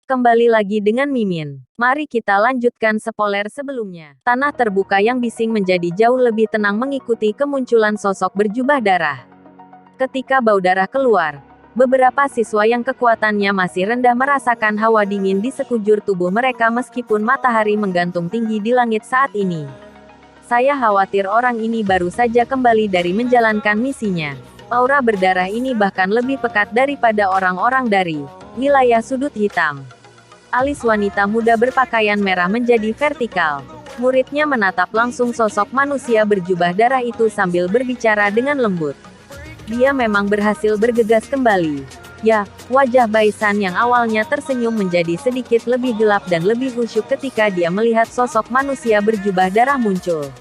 Kembali lagi dengan Mimin. Mari kita lanjutkan spoiler sebelumnya. Tanah terbuka yang bising menjadi jauh lebih tenang mengikuti kemunculan sosok berjubah darah. Ketika bau darah keluar, beberapa siswa yang kekuatannya masih rendah merasakan hawa dingin di sekujur tubuh mereka meskipun matahari menggantung tinggi di langit saat ini. Saya khawatir orang ini baru saja kembali dari menjalankan misinya. Aura berdarah ini bahkan lebih pekat daripada orang-orang dari wilayah sudut hitam. Alis wanita muda berpakaian merah menjadi vertikal. Muridnya menatap langsung sosok manusia berjubah darah itu sambil berbicara dengan lembut. Dia memang berhasil bergegas kembali. Ya, wajah Baisan yang awalnya tersenyum menjadi sedikit lebih gelap dan lebih khusyuk ketika dia melihat sosok manusia berjubah darah muncul.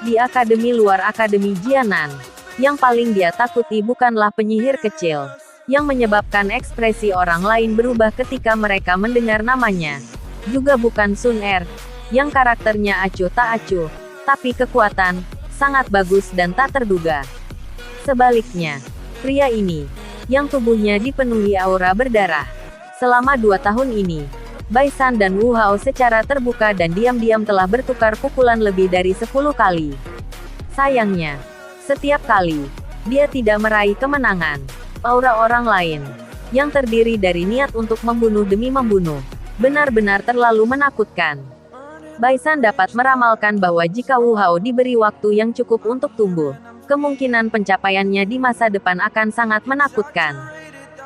Di akademi luar Akademi Jianan, yang paling dia takuti bukanlah penyihir kecil, yang menyebabkan ekspresi orang lain berubah ketika mereka mendengar namanya. Juga bukan Sun Er, yang karakternya acuh tak acuh, tapi kekuatan, sangat bagus dan tak terduga. Sebaliknya, pria ini, yang tubuhnya dipenuhi aura berdarah. Selama 2 tahun ini, Baisan dan Wu Hao secara terbuka dan diam-diam telah bertukar pukulan lebih dari 10 kali. Sayangnya, setiap kali, dia tidak meraih kemenangan. Aura orang lain, yang terdiri dari niat untuk membunuh demi membunuh, benar-benar terlalu menakutkan. Baisan dapat meramalkan bahwa jika Wu Hao diberi waktu yang cukup untuk tumbuh, kemungkinan pencapaiannya di masa depan akan sangat menakutkan.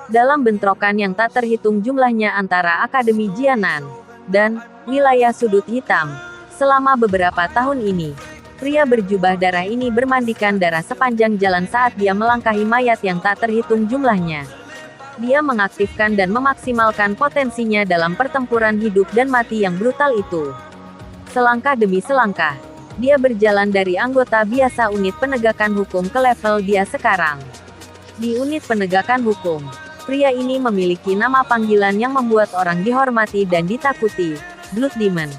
Dalam bentrokan yang tak terhitung jumlahnya antara Akademi Jianan dan wilayah sudut hitam, selama beberapa tahun ini, pria berjubah darah ini bermandikan darah sepanjang jalan saat dia melangkahi mayat yang tak terhitung jumlahnya. Dia mengaktifkan dan memaksimalkan potensinya dalam pertempuran hidup dan mati yang brutal itu. Selangkah demi selangkah, dia berjalan dari anggota biasa unit penegakan hukum ke level dia sekarang. Di unit penegakan hukum, pria ini memiliki nama panggilan yang membuat orang dihormati dan ditakuti, Blood Demon.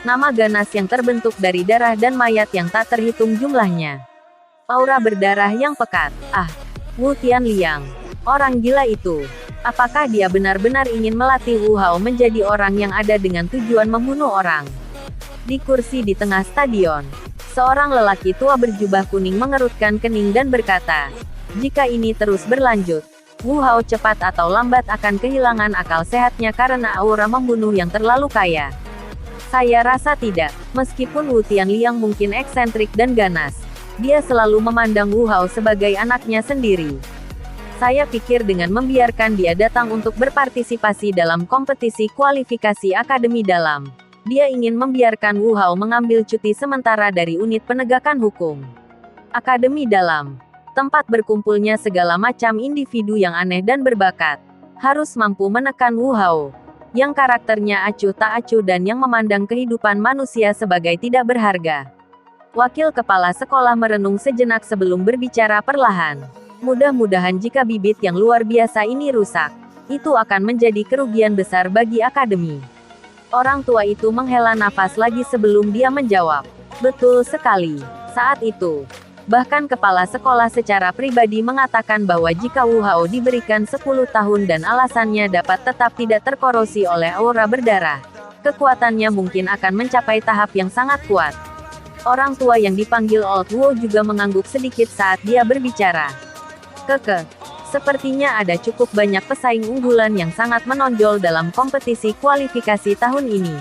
Nama ganas yang terbentuk dari darah dan mayat yang tak terhitung jumlahnya. Aura berdarah yang pekat. Ah, Wu Tianliang. Orang gila itu. Apakah dia benar-benar ingin melatih Wu Hao menjadi orang yang ada dengan tujuan membunuh orang? Di kursi di tengah stadion, seorang lelaki tua berjubah kuning mengerutkan kening dan berkata, jika ini terus berlanjut, Wu Hao cepat atau lambat akan kehilangan akal sehatnya karena aura membunuh yang terlalu kaya. Saya rasa tidak. Meskipun Wu Tianliang mungkin eksentrik dan ganas, dia selalu memandang Wu Hao sebagai anaknya sendiri. Saya pikir dengan membiarkan dia datang untuk berpartisipasi dalam kompetisi kualifikasi akademi dalam, dia ingin membiarkan Wu Hao mengambil cuti sementara dari unit penegakan hukum. Akademi dalam, tempat berkumpulnya segala macam individu yang aneh dan berbakat, harus mampu menekan Wu Hao, yang karakternya acuh tak acuh dan yang memandang kehidupan manusia sebagai tidak berharga. Wakil kepala sekolah merenung sejenak sebelum berbicara perlahan. Mudah-mudahan jika bibit yang luar biasa ini rusak, itu akan menjadi kerugian besar bagi akademi. Orang tua itu menghela nafas lagi sebelum dia menjawab. Betul sekali. Saat itu, bahkan kepala sekolah secara pribadi mengatakan bahwa jika Wu Hao diberikan 10 tahun dan alasannya dapat tetap tidak terkorosi oleh aura berdarah, kekuatannya mungkin akan mencapai tahap yang sangat kuat. Orang tua yang dipanggil Old Wu juga mengangguk sedikit saat dia berbicara. Sepertinya ada cukup banyak pesaing unggulan yang sangat menonjol dalam kompetisi kualifikasi tahun ini.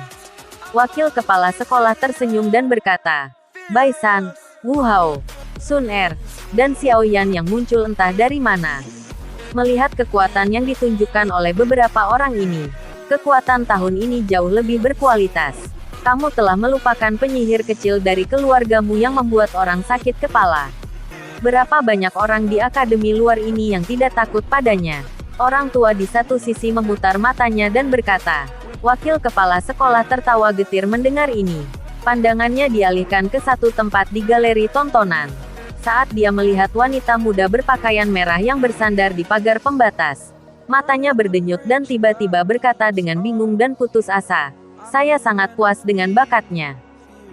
Wakil kepala sekolah tersenyum dan berkata, Baisan, Wu Hao, Sun Er, dan Xiao Yan yang muncul entah dari mana. Melihat kekuatan yang ditunjukkan oleh beberapa orang ini, kekuatan tahun ini jauh lebih berkualitas. Kamu telah melupakan penyihir kecil dari keluargamu yang membuat orang sakit kepala. Berapa banyak orang di akademi luar ini yang tidak takut padanya? Orang tua di satu sisi memutar matanya dan berkata, wakil kepala sekolah tertawa getir mendengar ini. Pandangannya dialihkan ke satu tempat di galeri tontonan. Saat dia melihat wanita muda berpakaian merah yang bersandar di pagar pembatas, matanya berdenyut dan tiba-tiba berkata dengan bingung dan putus asa, saya sangat puas dengan bakatnya.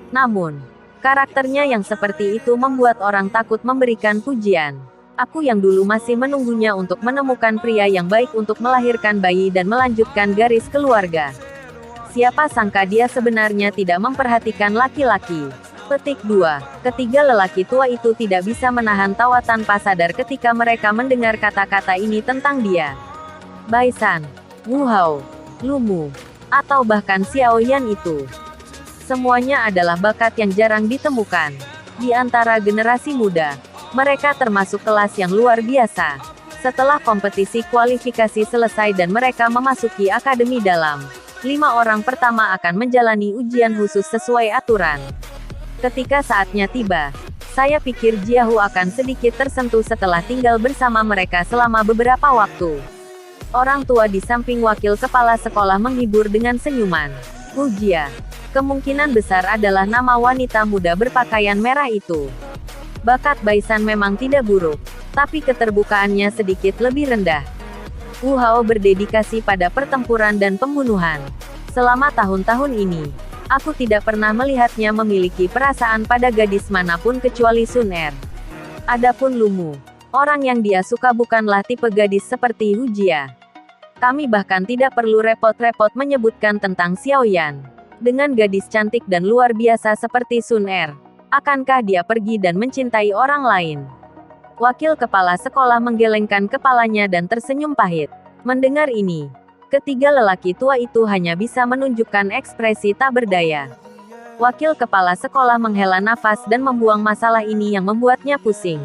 Namun, karakternya yang seperti itu membuat orang takut memberikan pujian. Aku yang dulu masih menunggunya untuk menemukan pria yang baik untuk melahirkan bayi dan melanjutkan garis keluarga. Siapa sangka dia sebenarnya tidak memperhatikan laki-laki. Petik 2. Ketiga lelaki tua itu tidak bisa menahan tawa tanpa sadar ketika mereka mendengar kata-kata ini tentang dia. Baisan, Wu Hao, Lumu, atau bahkan Xiao Yan itu. Semuanya adalah bakat yang jarang ditemukan. Di antara generasi muda, mereka termasuk kelas yang luar biasa. Setelah kompetisi kualifikasi selesai dan mereka memasuki akademi dalam, 5 orang pertama akan menjalani ujian khusus sesuai aturan. Ketika saatnya tiba, saya pikir Jiahu akan sedikit tersentuh setelah tinggal bersama mereka selama beberapa waktu. Orang tua di samping wakil kepala sekolah menghibur dengan senyuman. Hu Jia. Kemungkinan besar adalah nama wanita muda berpakaian merah itu. Bakat Baisan memang tidak buruk, tapi keterbukaannya sedikit lebih rendah. Wu Hao berdedikasi pada pertempuran dan pembunuhan. Selama tahun-tahun ini, aku tidak pernah melihatnya memiliki perasaan pada gadis manapun kecuali Sun Er. Adapun Lumu, orang yang dia suka bukanlah tipe gadis seperti Hu Jia. Kami bahkan tidak perlu repot-repot menyebutkan tentang Xiao Yan. Dengan gadis cantik dan luar biasa seperti Sun Er, akankah dia pergi dan mencintai orang lain? Wakil kepala sekolah menggelengkan kepalanya dan tersenyum pahit. Mendengar ini, ketiga lelaki tua itu hanya bisa menunjukkan ekspresi tak berdaya. Wakil kepala sekolah menghela nafas dan membuang masalah ini yang membuatnya pusing.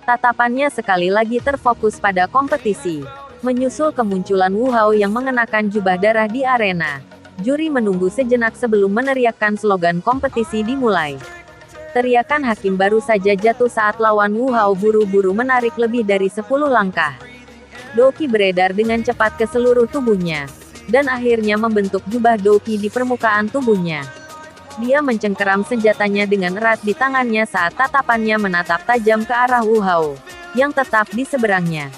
Tatapannya sekali lagi terfokus pada kompetisi. Menyusul kemunculan Wu Hao yang mengenakan jubah darah di arena, juri menunggu sejenak sebelum meneriakkan slogan kompetisi dimulai. Teriakan hakim baru saja jatuh saat lawan Wu Hao buru-buru menarik lebih dari 10 langkah. Doki beredar dengan cepat ke seluruh tubuhnya, dan akhirnya membentuk jubah Doki di permukaan tubuhnya. Dia mencengkeram senjatanya dengan erat di tangannya saat tatapannya menatap tajam ke arah Wu Hao, yang tetap di seberangnya.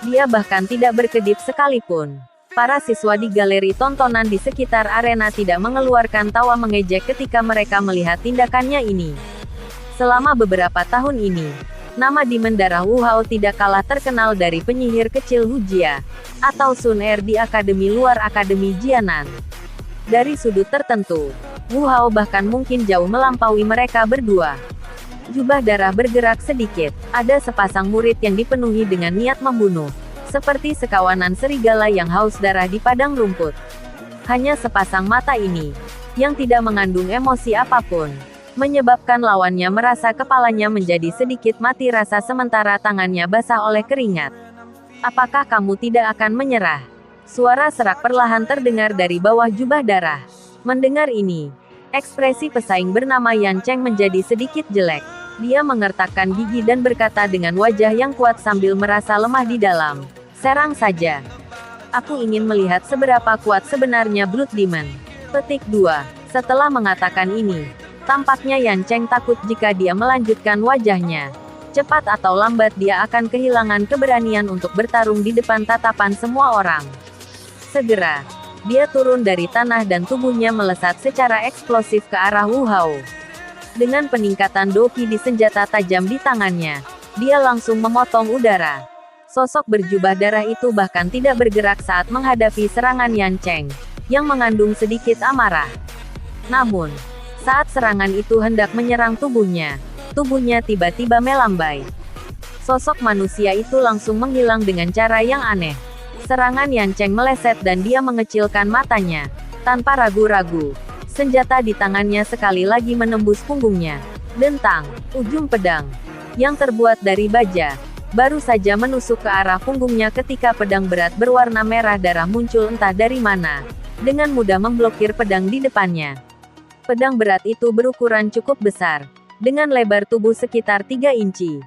Dia bahkan tidak berkedip sekalipun. Para siswa di galeri tontonan di sekitar arena tidak mengeluarkan tawa mengejek ketika mereka melihat tindakannya ini. Selama beberapa tahun ini, nama Demon Darah Wu Hao tidak kalah terkenal dari penyihir kecil Hu Jia, atau Sun Er di Akademi Luar Akademi Jianan. Dari sudut tertentu, Wu Hao bahkan mungkin jauh melampaui mereka berdua. Jubah darah bergerak sedikit, ada sepasang murid yang dipenuhi dengan niat membunuh. Seperti sekawanan serigala yang haus darah di padang rumput. Hanya sepasang mata ini, yang tidak mengandung emosi apapun, menyebabkan lawannya merasa kepalanya menjadi sedikit mati rasa sementara tangannya basah oleh keringat. Apakah kamu tidak akan menyerah? Suara serak perlahan terdengar dari bawah jubah darah. Mendengar ini, ekspresi pesaing bernama Yan Cheng menjadi sedikit jelek. Dia mengertakkan gigi dan berkata dengan wajah yang kuat sambil merasa lemah di dalam. Serang saja. Aku ingin melihat seberapa kuat sebenarnya Blood Demon. Petik 2. Setelah mengatakan ini, tampaknya Yan Cheng takut jika dia melanjutkan wajahnya. Cepat atau lambat dia akan kehilangan keberanian untuk bertarung di depan tatapan semua orang. Segera, dia turun dari tanah dan tubuhnya melesat secara eksplosif ke arah Wu Hao. Dengan peningkatan doki di senjata tajam di tangannya, dia langsung memotong udara. Sosok berjubah darah itu bahkan tidak bergerak saat menghadapi serangan Yan Cheng, yang mengandung sedikit amarah. Namun, saat serangan itu hendak menyerang tubuhnya tiba-tiba melambai. Sosok manusia itu langsung menghilang dengan cara yang aneh. Serangan Yan Cheng meleset dan dia mengecilkan matanya. Tanpa ragu-ragu, senjata di tangannya sekali lagi menembus punggungnya. Dentang, ujung pedang, yang terbuat dari baja, baru saja menusuk ke arah punggungnya ketika pedang berat berwarna merah darah muncul entah dari mana, dengan mudah memblokir pedang di depannya. Pedang berat itu berukuran cukup besar, dengan lebar tubuh sekitar 3 inci.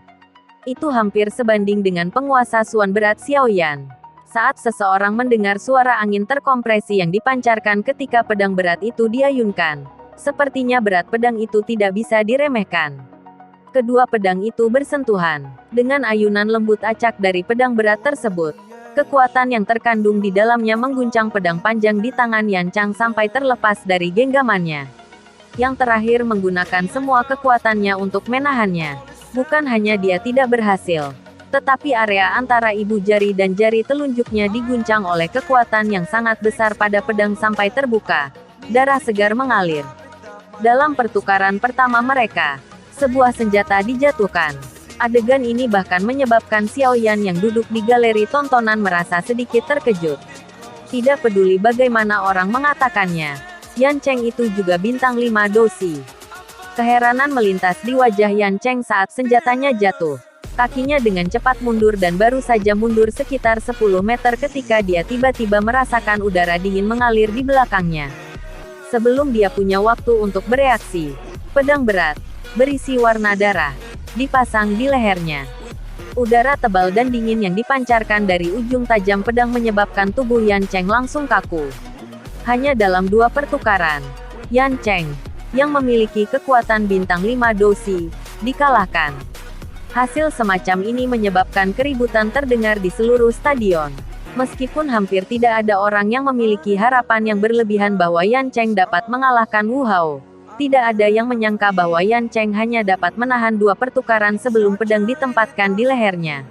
Itu hampir sebanding dengan penguasa Suan berat Xiao Yan. Saat seseorang mendengar suara angin terkompresi yang dipancarkan ketika pedang berat itu diayunkan, sepertinya berat pedang itu tidak bisa diremehkan. Kedua pedang itu bersentuhan. Dengan ayunan lembut acak dari pedang berat tersebut, kekuatan yang terkandung di dalamnya mengguncang pedang panjang di tangan Yan Cheng sampai terlepas dari genggamannya. Yang terakhir menggunakan semua kekuatannya untuk menahannya. Bukan hanya dia tidak berhasil, Tetapi area antara ibu jari dan jari telunjuknya diguncang oleh kekuatan yang sangat besar pada pedang sampai terbuka. Darah segar mengalir. Dalam pertukaran pertama mereka, sebuah senjata dijatuhkan. Adegan ini bahkan menyebabkan Xiaoyan yang duduk di galeri tontonan merasa sedikit terkejut. Tidak peduli bagaimana orang mengatakannya, Yan Cheng itu juga bintang 5 dosi. Keheranan melintas di wajah Yan Cheng saat senjatanya jatuh. Kakinya dengan cepat mundur dan baru saja mundur sekitar 10 meter ketika dia tiba-tiba merasakan udara dingin mengalir di belakangnya. Sebelum dia punya waktu untuk bereaksi, pedang berat, berisi warna darah, dipasang di lehernya. Udara tebal dan dingin yang dipancarkan dari ujung tajam pedang menyebabkan tubuh Yan Cheng langsung kaku. Hanya dalam 2 pertukaran, Yan Cheng, yang memiliki kekuatan bintang 5 dosi, dikalahkan. Hasil semacam ini menyebabkan keributan terdengar di seluruh stadion. Meskipun hampir tidak ada orang yang memiliki harapan yang berlebihan bahwa Yan Cheng dapat mengalahkan Wu Hao, tidak ada yang menyangka bahwa Yan Cheng hanya dapat menahan 2 pertukaran sebelum pedang ditempatkan di lehernya.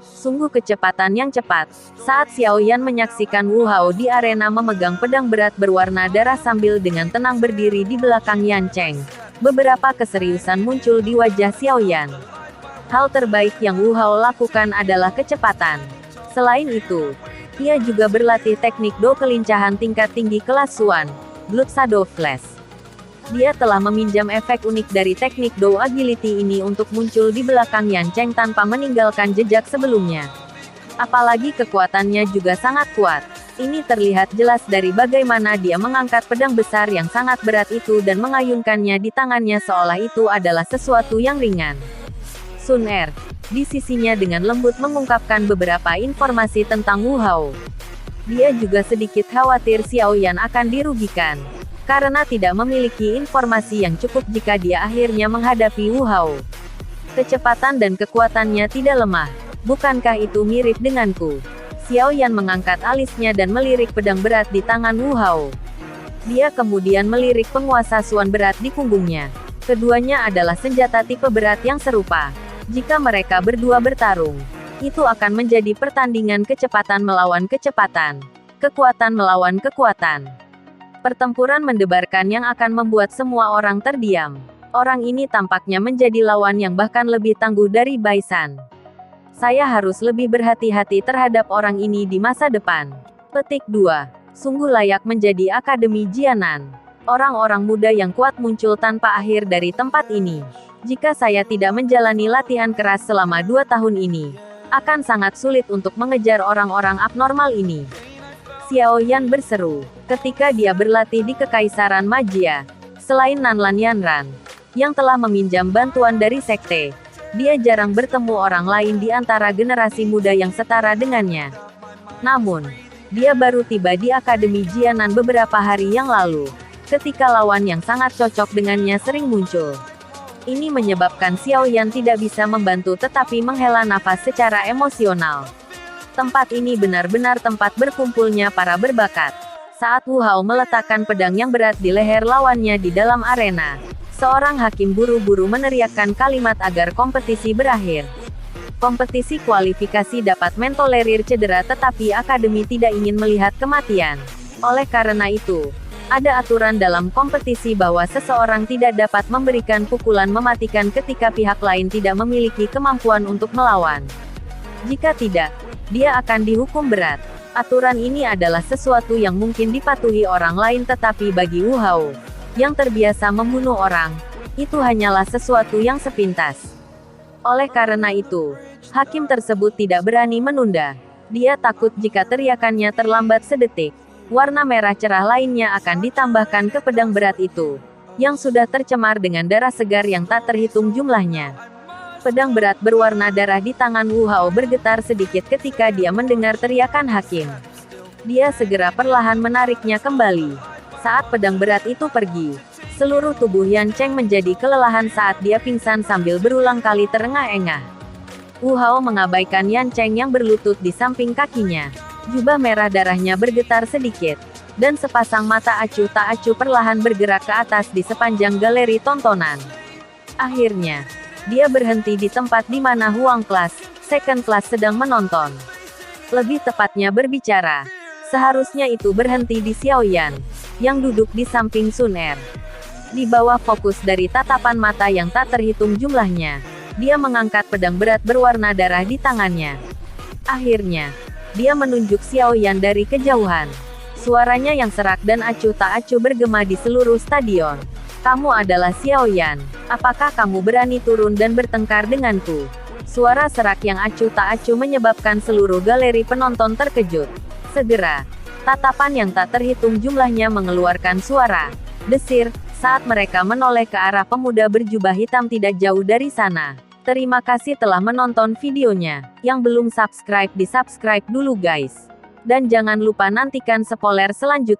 Sungguh kecepatan yang cepat. Saat Xiaoyan menyaksikan Wu Hao di arena memegang pedang berat berwarna darah sambil dengan tenang berdiri di belakang Yan Cheng, beberapa keseriusan muncul di wajah Xiaoyan. Hal terbaik yang Wu Hao lakukan adalah kecepatan. Selain itu, ia juga berlatih teknik Do kelincahan tingkat tinggi kelas Suan, Blood Shadow Flash. Dia telah meminjam efek unik dari teknik Do Agility ini untuk muncul di belakang Yan Cheng tanpa meninggalkan jejak sebelumnya. Apalagi kekuatannya juga sangat kuat. Ini terlihat jelas dari bagaimana dia mengangkat pedang besar yang sangat berat itu dan mengayunkannya di tangannya seolah itu adalah sesuatu yang ringan. Sun Er, di sisinya dengan lembut mengungkapkan beberapa informasi tentang Wu Hao. Dia juga sedikit khawatir Xiaoyan akan dirugikan, karena tidak memiliki informasi yang cukup jika dia akhirnya menghadapi Wu Hao. Kecepatan dan kekuatannya tidak lemah. Bukankah itu mirip denganku? Xiaoyan mengangkat alisnya dan melirik pedang berat di tangan Wu Hao. Dia kemudian melirik penguasa Suan berat di punggungnya. Keduanya adalah senjata tipe berat yang serupa. Jika mereka berdua bertarung, itu akan menjadi pertandingan kecepatan melawan kecepatan, kekuatan melawan kekuatan. Pertempuran mendebarkan yang akan membuat semua orang terdiam. Orang ini tampaknya menjadi lawan yang bahkan lebih tangguh dari Baisan. Saya harus lebih berhati-hati terhadap orang ini di masa depan. Petik 2. Sungguh layak menjadi Akademi Jianan. Orang-orang muda yang kuat muncul tanpa akhir dari tempat ini. Jika saya tidak menjalani latihan keras selama 2 tahun ini, akan sangat sulit untuk mengejar orang-orang abnormal ini. Xiaoyan berseru, ketika dia berlatih di Kekaisaran Magia. Selain Nanlan Yanran, yang telah meminjam bantuan dari sekte, dia jarang bertemu orang lain di antara generasi muda yang setara dengannya. Namun, dia baru tiba di Akademi Jianan beberapa hari yang lalu, ketika lawan yang sangat cocok dengannya sering muncul. Ini menyebabkan Xiaoyan tidak bisa membantu tetapi menghela nafas secara emosional. Tempat ini benar-benar tempat berkumpulnya para berbakat. Saat Wu Hao meletakkan pedang yang berat di leher lawannya di dalam arena, seorang hakim buru-buru meneriakkan kalimat agar kompetisi berakhir. Kompetisi kualifikasi dapat mentolerir cedera tetapi akademi tidak ingin melihat kematian. Oleh karena itu, ada aturan dalam kompetisi bahwa seseorang tidak dapat memberikan pukulan mematikan ketika pihak lain tidak memiliki kemampuan untuk melawan. Jika tidak, dia akan dihukum berat. Aturan ini adalah sesuatu yang mungkin dipatuhi orang lain tetapi bagi Wu Hao, yang terbiasa membunuh orang, itu hanyalah sesuatu yang sepintas. Oleh karena itu, hakim tersebut tidak berani menunda. Dia takut jika teriakannya terlambat sedetik, warna merah cerah lainnya akan ditambahkan ke pedang berat itu, yang sudah tercemar dengan darah segar yang tak terhitung jumlahnya. Pedang berat berwarna darah di tangan Wu Hao bergetar sedikit ketika dia mendengar teriakan hakim. Dia segera perlahan menariknya kembali. Saat pedang berat itu pergi, seluruh tubuh Yan Cheng menjadi kelelahan saat dia pingsan sambil berulang kali terengah-engah. Wu Hao mengabaikan Yan Cheng yang berlutut di samping kakinya. Jubah merah darahnya bergetar sedikit, dan sepasang mata acuh tak acuh perlahan bergerak ke atas di sepanjang galeri tontonan. Akhirnya, dia berhenti di tempat di mana Huang Class, Second class sedang menonton. Lebih tepatnya berbicara. Seharusnya itu berhenti di Xiaoyan, yang duduk di samping Sun Er. Di bawah fokus dari tatapan mata yang tak terhitung jumlahnya, dia mengangkat pedang berat berwarna darah di tangannya. Akhirnya, dia menunjuk Xiaoyan dari kejauhan. Suaranya yang serak dan acuh tak acuh bergema di seluruh stadion. Kamu adalah Xiaoyan. Apakah kamu berani turun dan bertengkar denganku? Suara serak yang acuh tak acuh menyebabkan seluruh galeri penonton terkejut. Segera, tatapan yang tak terhitung jumlahnya mengeluarkan suara desir saat mereka menoleh ke arah pemuda berjubah hitam tidak jauh dari sana. Terima kasih telah menonton videonya. Yang belum subscribe di subscribe dulu guys. Dan jangan lupa nantikan spoiler selanjutnya.